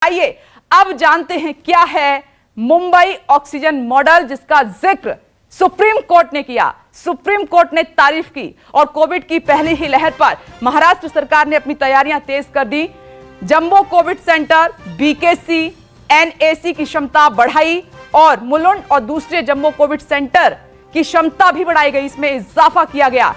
आइए अब जानते हैं क्या है मुंबई ऑक्सीजन मॉडल, जिसका जिक्र सुप्रीम कोर्ट ने किया, सुप्रीम कोर्ट ने तारीफ की और कोविड की पहली ही लहर पर महाराष्ट्र सरकार ने अपनी तैयारियां तेज कर दी। Jumbo covid centre, BKC, NAC की क्षमता बढ़ाई और मुलुंड और दूसरे जंबो कोविड सेंटर की क्षमता भी बढ़ाई गई, इसमें इजाफा किया गया।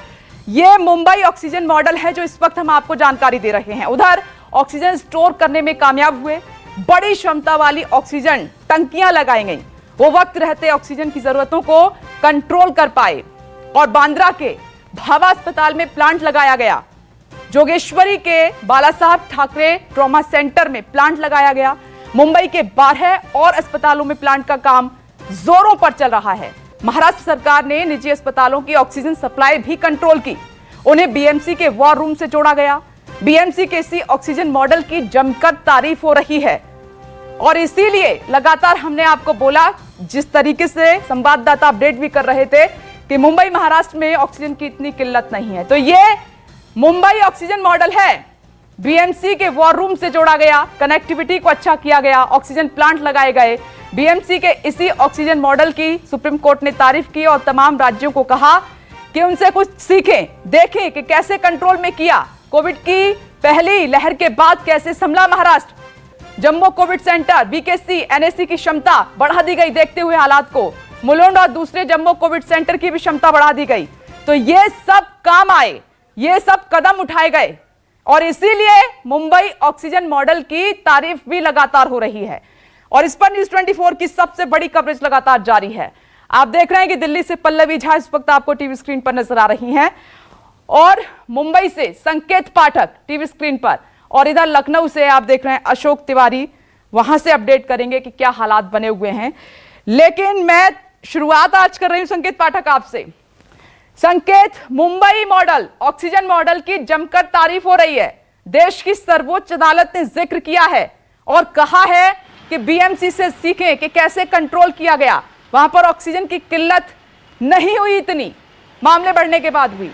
यह मुंबई ऑक्सीजन मॉडल है जो इस वक्त हम आपको जानकारी दे रहे हैं। उधर ऑक्सीजन स्टोर करने में कामयाब हुए, बड़ी क्षमता वाली ऑक्सीजन टंकियां लगाई गई, वो वक्त रहते ऑक्सीजन की जरूरतों को कंट्रोल कर पाए। और बांद्रा के भाभा अस्पताल में प्लांट लगाया गया, जोगेश्वरी के बाला साहब ठाकरे ट्रॉमा सेंटर में प्लांट लगाया गया, मुंबई के 12 और अस्पतालों में प्लांट का काम जोरों पर चल रहा है। महाराष्ट्र सरकार ने निजी अस्पतालों की ऑक्सीजन सप्लाई भी कंट्रोल की, उन्हें बीएमसी के वॉर रूम से जोड़ा गया। बीएमसी के इसी ऑक्सीजन मॉडल की जमकर तारीफ हो रही है और इसीलिए लगातार हमने आपको बोला, जिस तरीके से संवाददाता अपडेट भी कर रहे थे कि मुंबई महाराष्ट्र में ऑक्सीजन की इतनी किल्लत नहीं है, तो ये मुंबई ऑक्सीजन मॉडल है। बीएमसी के वॉर रूम से जोड़ा गया, कनेक्टिविटी को अच्छा किया गया, ऑक्सीजन प्लांट लगाए गए। बीएमसी के इसी ऑक्सीजन मॉडल की सुप्रीम कोर्ट ने तारीफ की और तमाम राज्यों को कहा कि उनसे कुछ सीखें, देखें कि कैसे कंट्रोल में किया, कोविड की पहली लहर के बाद कैसे संभला Maharashtra. Jumbo covid centre, BKC, NAC की क्षमता बढ़ा दी गई देखते हुए हालात को, मुलुंड और दूसरे जंबो कोविड सेंटर की भी क्षमता बढ़ा दी गई। तो ये सब काम आए, ये सब कदम उठाए गए और इसीलिए मुंबई ऑक्सीजन मॉडल की तारीफ भी लगातार हो रही है और इस पर न्यूज़ 24 की सबसे बड़ी कवरेज लगातार जारी है। आप देख रहे हैं कि दिल्ली से पल्लवी झा इस वक्त आपको टीवी स्क्रीन पर नजर आ रही हैं और मुंबई से संकेत पाठक टीवी स्क्रीन पर, और इधर लखनऊ से आप देख रहे हैं अशोक तिवारी, वहां से अपडेट करेंगे कि क्या हालात बने हुए हैं। लेकिन मैं शुरुआत आज कर रही हूं संकेत पाठक आपसे। संकेत, मुंबई मॉडल, ऑक्सीजन मॉडल की जमकर तारीफ हो रही है, देश की सर्वोच्च अदालत ने जिक्र किया है और कहा है कि बीएमसी से सीखें कि कैसे कंट्रोल किया गया, वहां पर ऑक्सीजन की किल्लत नहीं हुई, इतनी मामले बढ़ने के बाद हुई।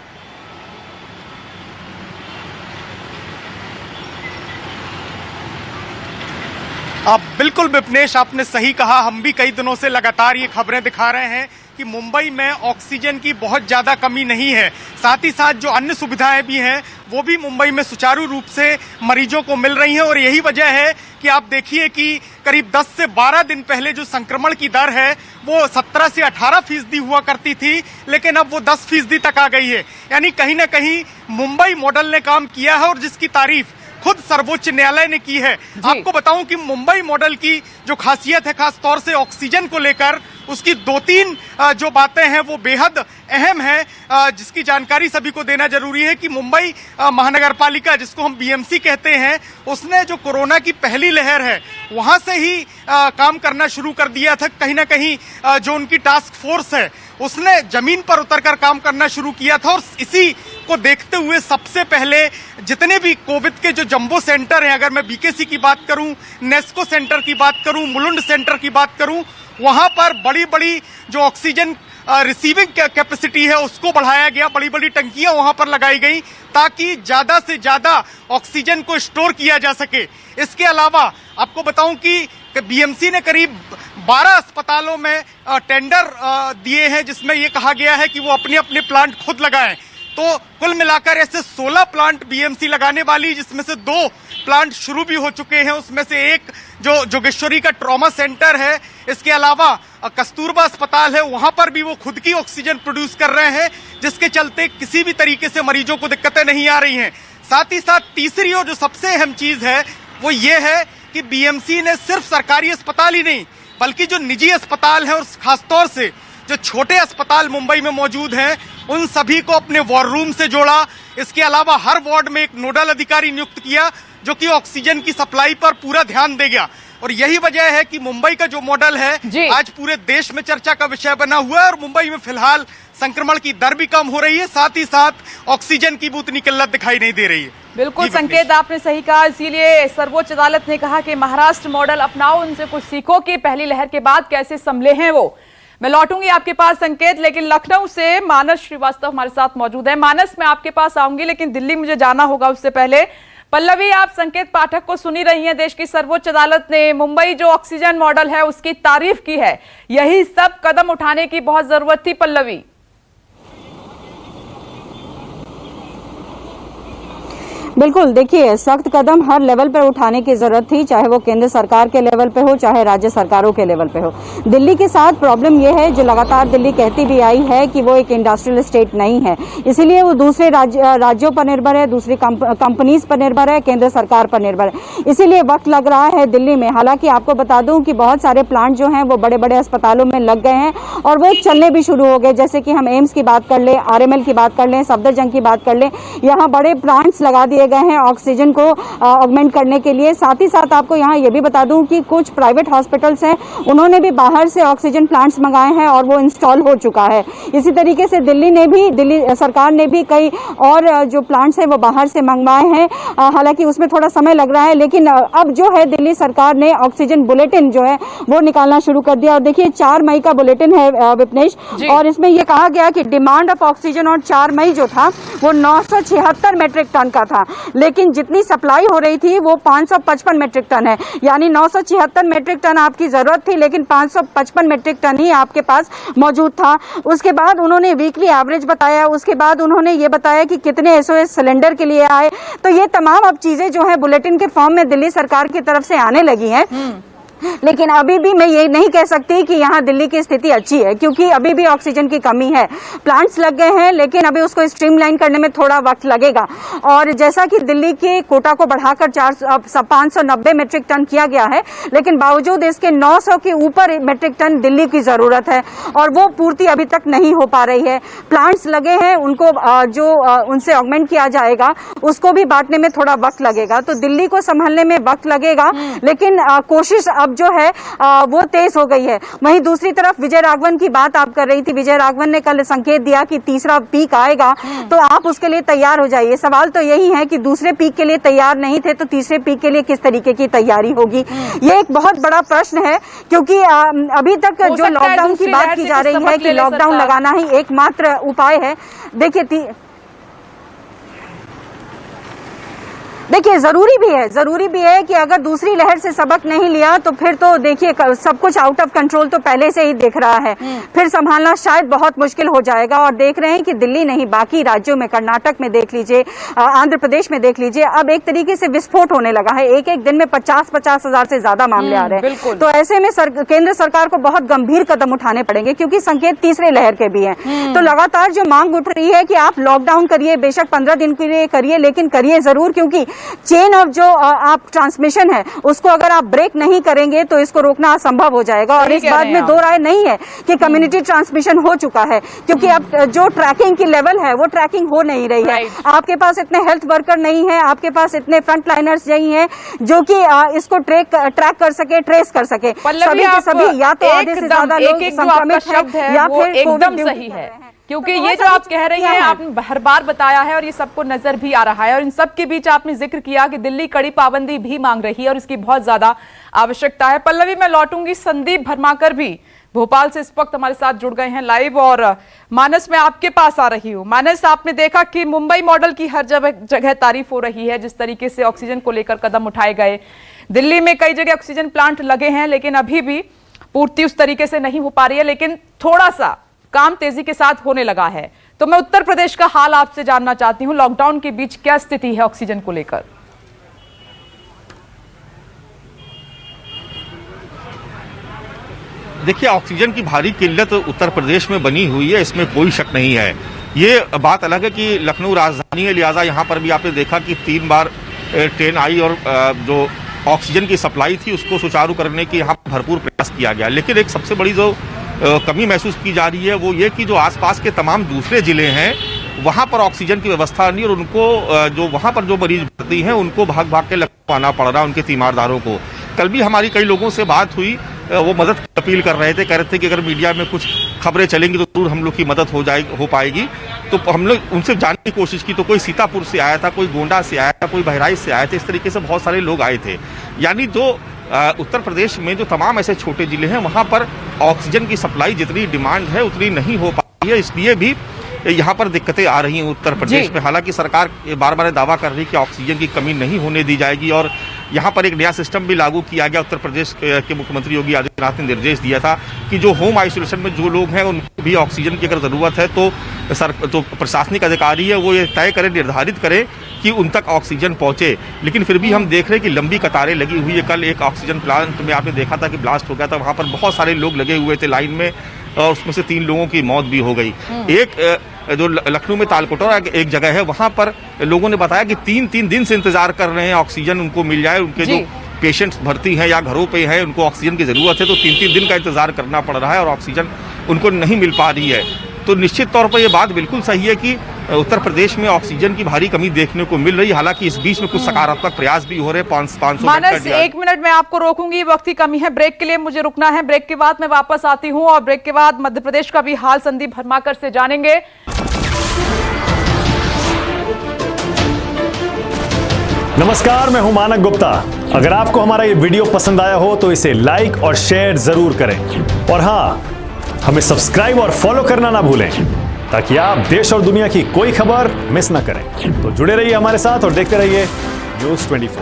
आप बिल्कुल विपनेश, आपने सही कहा। हम भी कई दिनों से लगातार ये खबरें दिखा रहे हैं कि मुंबई में ऑक्सीजन की बहुत ज्यादा कमी नहीं है, साथ ही साथ जो अन्य सुविधाएं भी हैं वो भी मुंबई में सुचारू रूप से मरीजों को मिल रही हैं। और यही वजह है कि आप देखिए कि करीब 10 से 12 दिन पहले जो संक्रमण की दर है वो 17 से 18% हुआ करती थी, लेकिन अब वो 10% तक आ गई है। यानी कहीं ना कहीं मुंबई मॉडल ने काम किया है और जिसकी तारीफ खुद सर्वोच्च न्यायालय ने की है। आपको बताऊं कि मुंबई मॉडल की जो खासियत है, खास तौर से ऑक्सीजन को लेकर, उसकी 2-3 जो बातें हैं वो बेहद अहम है, जिसकी जानकारी सभी को देना जरूरी है कि मुंबई महानगर पालिका, जिसको हम बीएमसी कहते हैं, उसने जो कोरोना की पहली लहर है वहां से ही काम करना शुरू कर दिया था। कहीं ना कहीं जो उनकी टास्क फोर्स है उसने जमीन पर उतरकर काम करना शुरू किया था और इसी को देखते हुए सबसे पहले जितने भी कोविड के जो जंबो सेंटर हैं, अगर मैं बीकेसी की बात करूं, नेस्को सेंटर की बात करूं, मुलुंड सेंटर की बात करूं, वहां पर बड़ी बड़ी जो ऑक्सीजन रिसीविंग कैपेसिटी है उसको बढ़ाया गया, बड़ी बड़ी टंकियां वहां पर लगाई गई ताकि ज्यादा से ज्यादा ऑक्सीजन को स्टोर किया जा सके। इसके अलावा आपको बताऊं कि बीएमसी ने करीब 12 अस्पतालों में टेंडर दिए हैं, जिसमें यह कहा गया है कि वो अपने अपने प्लांट खुद लगाएं। तो कुल मिलाकर ऐसे 16 प्लांट बीएमसी लगाने वाली, जिसमें से 2 प्लांट शुरू भी हो चुके हैं, उसमें से एक जो जोगेश्वरी का ट्रॉमा सेंटर है, इसके अलावा कस्तूरबा अस्पताल है, वहां पर भी वो खुद की ऑक्सीजन प्रोड्यूस कर रहे हैं, जिसके चलते किसी भी तरीके से मरीजों को दिक्कतें नहीं आ रही हैं। साथ ही साथ तीसरी और जो सबसे अहम चीज है वो ये है कि बीएमसी ने सिर्फ सरकारी अस्पताल ही नहीं बल्कि जो निजी अस्पताल है और खासतौर से जो छोटे अस्पताल मुंबई में मौजूद हैं उन सभी को अपने वॉर रूम से जोड़ा। इसके अलावा हर वार्ड में एक नोडल अधिकारी नियुक्त किया जो कि ऑक्सीजन की सप्लाई पर पूरा ध्यान देगा। और यही वजह है कि मुंबई का जो मॉडल है आज पूरे देश में चर्चा का विषय बना हुआ है और मुंबई में फिलहाल संक्रमण की दर भी कम हो रही है, साथ ही साथ ऑक्सीजन की भी उतनी किल्लत दिखाई नहीं दे रही है। बिल्कुल संकेत, आपने सही कहा, इसीलिए सर्वोच्च अदालत ने कहा कि महाराष्ट्र मॉडल अपनाओ, उनसे कुछ सीखो कि पहली लहर के बाद कैसे संभले हैं वो। मैं लौटूंगी आपके पास संकेत, लेकिन लखनऊ से मानस श्रीवास्तव हमारे साथ मौजूद है। मानस, मैं आपके पास आऊंगी लेकिन दिल्ली मुझे जाना होगा, उससे पहले पल्लवी, आप संकेत पाठक को सुनी रही हैं। देश की सर्वोच्च अदालत ने मुंबई जो ऑक्सीजन मॉडल है उसकी तारीफ की है। यही सब कदम उठाने की बहुत जरूरत थी पल्लवी। बिल्कुल, देखिए सख्त कदम हर लेवल पर उठाने की जरूरत थी, चाहे वो केंद्र सरकार के लेवल पे हो, चाहे राज्य सरकारों के लेवल पे हो। दिल्ली के साथ प्रॉब्लम ये है, जो लगातार दिल्ली कहती भी आई है कि वो एक इंडस्ट्रियल स्टेट नहीं है, इसीलिए वो दूसरे राज्यों पर निर्भर है, दूसरी कंपनीज पर निर्भर है, केंद्र सरकार पर निर्भर है, इसीलिए वक्त लग रहा है दिल्ली में। हालांकि आपको बता दूं कि बहुत सारे प्लांट जो हैं वो बड़े बड़े अस्पतालों में लग गए हैं और वो चलने भी शुरू हो गए। जैसे कि हम एम्स की बात कर लें, आरएमएल की बात कर लें, सफदरजंग की बात कर लें, यहाँ बड़े प्लांट्स लगा दिए गए हैं ऑक्सीजन को ऑगमेंट करने के लिए। साथ ही साथ आपको यहाँ ये भी बता दूं कि कुछ प्राइवेट हॉस्पिटल्स हैं, उन्होंने भी बाहर से ऑक्सीजन प्लांट्स मंगाए हैं और वो इंस्टॉल हो चुका है। इसी तरीके से दिल्ली सरकार ने भी कई और जो प्लांट्स हैं वो बाहर से मंगवाए हैं। हालांकि उसमें थोड़ा समय लग रहा है, लेकिन अब जो है दिल्ली सरकार ने ऑक्सीजन बुलेटिन जो है वो निकालना शुरू कर दिया। और देखिए 4 मई का बुलेटिन है विपनेश, और इसमें यह कहा गया कि डिमांड ऑफ ऑक्सीजन और 4 मई जो था वो 976 मेट्रिक टन का था, लेकिन जितनी सप्लाई हो रही थी वो 555 मेट्रिक टन है। यानी 976 मेट्रिक टन आपकी जरूरत थी, लेकिन 555 मेट्रिक टन ही आपके पास मौजूद था। उसके बाद उन्होंने वीकली एवरेज बताया, उसके बाद उन्होंने ये बताया कि कितने एसओएस सिलेंडर के लिए आए। तो ये तमाम अब चीजें जो है बुलेटिन के फॉर्म में दिल्ली सरकार की तरफ से आने लगी हैं। लेकिन अभी भी मैं ये नहीं कह सकती कि यहाँ दिल्ली की स्थिति अच्छी है, क्योंकि अभी भी ऑक्सीजन की कमी है। प्लांट्स लग गए हैं, लेकिन अभी उसको स्ट्रीमलाइन करने में थोड़ा वक्त लगेगा। और जैसा कि दिल्ली के कोटा को बढ़ाकर 590 मेट्रिक टन किया गया है, लेकिन बावजूद इसके 900 के ऊपर मेट्रिक टन दिल्ली की जरूरत है और वो पूर्ति अभी तक नहीं हो पा रही है। प्लांट्स लगे हैं, उनको उनसे ऑगमेंट किया जाएगा, उसको भी बांटने में थोड़ा वक्त लगेगा। तो दिल्ली को संभालने में वक्त लगेगा, लेकिन कोशिश जो है वो तेज हो गई है। वहीं दूसरी तरफ विजय राघवन की बात आप कर रही थी। विजय राघवन ने कल संकेत दिया कि तीसरा पीक आएगा, तो आप उसके लिए तैयार हो जाइए। सवाल तो यही है कि दूसरे पीक के लिए तैयार नहीं थे, तो तीसरे पीक के लिए किस तरीके की तैयारी होगी, ये एक बहुत बड़ा प्रश्न है। क्योंकि अभी तक जो लॉकडाउन की बात की जा रही है कि लॉकडाउन लगाना ही एकमात्र उपाय है। देखिए जरूरी भी है कि अगर दूसरी लहर से सबक नहीं लिया तो फिर तो देखिए सब कुछ आउट ऑफ कंट्रोल तो पहले से ही दिख रहा है, फिर संभालना शायद बहुत मुश्किल हो जाएगा। और देख रहे हैं कि दिल्ली नहीं, बाकी राज्यों में, कर्नाटक में देख लीजिए, आंध्र प्रदेश में देख लीजिए, अब एक तरीके से विस्फोट होने लगा है। एक दिन में 50-50 हजार से ज्यादा मामले आ रहे हैं। तो ऐसे में केंद्र सरकार को बहुत गंभीर कदम उठाने पड़ेंगे, क्योंकि संकेत तीसरे लहर के भी हैं। तो लगातार जो मांग उठ रही है कि आप लॉकडाउन करिए, बेशक 15 दिन के लिए करिए, लेकिन करिए जरूर, क्योंकि चेन ऑफ जो आप ट्रांसमिशन है उसको अगर आप ब्रेक नहीं करेंगे तो इसको रोकना असंभव हो जाएगा। और इस बात में दो राय नहीं है कि कम्युनिटी ट्रांसमिशन हो चुका है, क्योंकि अब जो ट्रैकिंग की लेवल है वो ट्रैकिंग हो नहीं रही है। आपके पास इतने हेल्थ वर्कर नहीं है, आपके पास इतने फ्रंट लाइनर्स नहीं है जो कि इसको ट्रैक कर सके, ट्रेस कर सके। सभी के सभी या तो आधे से ज्यादा लोग संक्रमित हैं या फिर एकदम सही है, क्योंकि ये जो आप कह रही हैं आपने हर बार बताया है और ये सबको नजर भी आ रहा है। और इन सब के बीच आपने जिक्र किया कि दिल्ली कड़ी पाबंदी भी मांग रही है और इसकी बहुत ज्यादा आवश्यकता है। पल्लवी, मैं लौटूंगी, संदीप भरमाकर भी भोपाल से इस वक्त हमारे साथ जुड़ गए हैं लाइव। और मानस, मैं आपके पास आ रही हूँ। मानस, आपने देखा कि मुंबई मॉडल की हर जगह तारीफ हो रही है, जिस तरीके से ऑक्सीजन को लेकर कदम उठाए गए। दिल्ली में कई जगह ऑक्सीजन प्लांट लगे हैं, लेकिन अभी भी पूर्ति उस तरीके से नहीं हो पा रही है, लेकिन थोड़ा सा काम तेजी के साथ होने लगा है। तो मैं उत्तर प्रदेश का हाल आपसे जानना चाहती हूं, लॉकडाउन के बीच क्या स्थिति है ऑक्सीजन को लेकर? देखिए, ऑक्सीजन की भारी किल्लत उत्तर प्रदेश में बनी हुई है, इसमें कोई शक नहीं है। ये बात अलग है कि लखनऊ राजधानी है, लिहाजा यहाँ पर भी आपने देखा कि 3 बार ट्रेन आई और जो ऑक्सीजन की सप्लाई थी उसको सुचारू करने की यहाँ भरपूर प्रयास किया गया। लेकिन एक सबसे बड़ी जो कमी महसूस की जा रही है वो ये कि जो आसपास के तमाम दूसरे जिले हैं वहाँ पर ऑक्सीजन की व्यवस्था नहीं, और उनको जो वहाँ पर जो मरीज भर्ती हैं उनको भाग के लखनऊ आना पड़ रहा है उनके तीमारदारों को। कल भी हमारी कई लोगों से बात हुई, वो मदद की अपील कर रहे थे, कह रहे थे कि अगर मीडिया में कुछ खबरें चलेंगी तो जरूर हम लोग की मदद हो पाएगी। तो हम लोग उनसे जानने की कोशिश की, तो कोई सीतापुर से आया था, कोई गोंडा से आया था, कोई बहराइच से आए थे, इस तरीके से बहुत सारे लोग आए थे। यानी जो उत्तर प्रदेश में जो तमाम ऐसे छोटे जिले हैं वहाँ पर ऑक्सीजन की सप्लाई जितनी डिमांड है उतनी नहीं हो पाती है, इसलिए भी यहाँ पर दिक्कतें आ रही हैं उत्तर प्रदेश में। हालांकि सरकार बार बार दावा कर रही है कि ऑक्सीजन की कमी नहीं होने दी जाएगी और यहाँ पर एक नया सिस्टम भी लागू किया गया। उत्तर प्रदेश के मुख्यमंत्री योगी आदित्यनाथ ने निर्देश दिया था कि जो होम आइसोलेशन में जो लोग हैं उनको भी ऑक्सीजन की अगर ज़रूरत है तो प्रशासनिक अधिकारी है वो ये तय करें, निर्धारित करें कि उन तक ऑक्सीजन पहुंचे। लेकिन फिर भी हम देख रहे हैं कि लंबी कतारें लगी हुई है। कल एक ऑक्सीजन प्लांट में आपने देखा था कि ब्लास्ट हो गया था, वहाँ पर बहुत सारे लोग लगे हुए थे लाइन में और उसमें से 3 लोगों की मौत भी हो गई। एक जो लखनऊ में तालकोटरा एक जगह है वहाँ पर लोगों ने बताया कि 3 दिन से इंतजार कर रहे हैं ऑक्सीजन उनको मिल जाए। उनके जो पेशेंट्स भर्ती हैं या घरों पे हैं उनको ऑक्सीजन की ज़रूरत है तो 3 दिन का इंतजार करना पड़ रहा है और ऑक्सीजन उनको नहीं मिल पा रही है। तो निश्चित तौर पर यह बात बिल्कुल सही है कि उत्तर प्रदेश में ऑक्सीजन की भारी कमी देखने को मिल रही है। हालांकि इस बीच में कुछ सकारात्मक प्रयास भी हो रहे हैं। 500 मानस 1 मिनट में आपको रोकूंगी, वक्त की कमी है, ब्रेक के लिए मुझे रुकना है। ब्रेक के बाद मैं वापस आती हूं और ब्रेक के बाद मध्य प्रदेश का भी हाल संदीप भरमाकर से जानेंगे। नमस्कार, मैं हूं मानक गुप्ता। अगर आपको हमारा ये वीडियो पसंद आया हो तो इसे लाइक और शेयर जरूर करें और हाँ, हमें सब्सक्राइब और फॉलो करना ना भूलें ताकि आप देश और दुनिया की कोई खबर मिस ना करें। तो जुड़े रहिए हमारे साथ और देखते रहिए न्यूज़ 24।